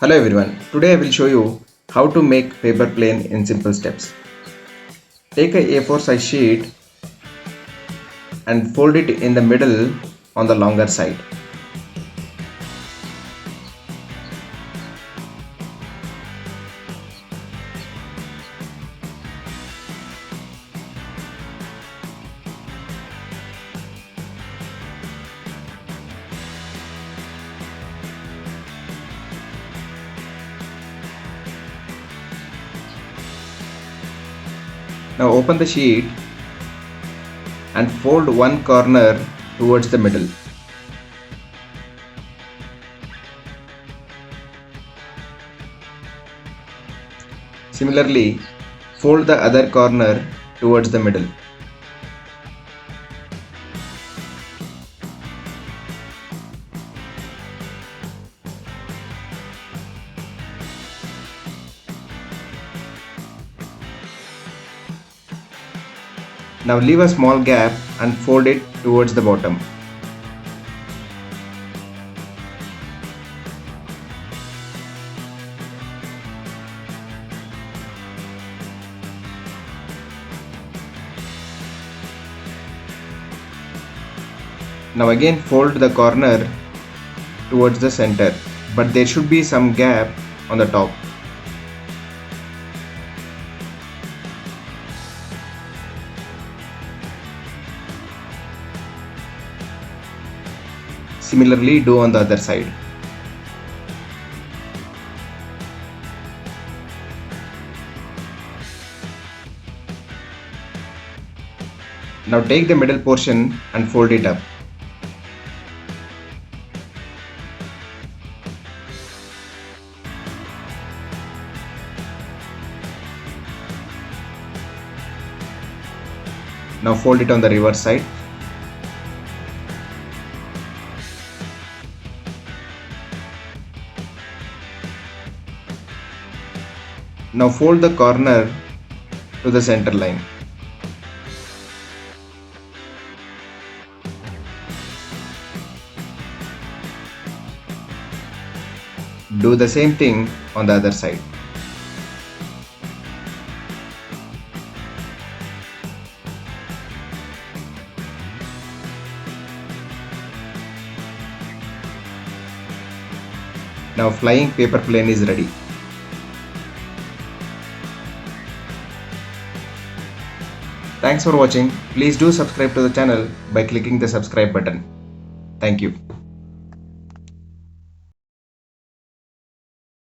Hello everyone, today I will show you how to make paper plane in simple steps. Take a A4 size sheet and fold it in the middle on the longer side. Now open the sheet and fold one corner towards the middle. Similarly, fold the other corner towards the middle. Now leave a small gap and fold it towards the bottom. Now again fold the corner towards the center, but there should be some gap on the top. Similarly, do on the other side. Now take the middle portion and fold it up. Now fold it on the reverse side. Now fold the corner to the center line. Do the same thing on the other side. Now flying paper plane is ready. Thanks for watching. Please do subscribe to the channel by clicking the subscribe button. Thank you.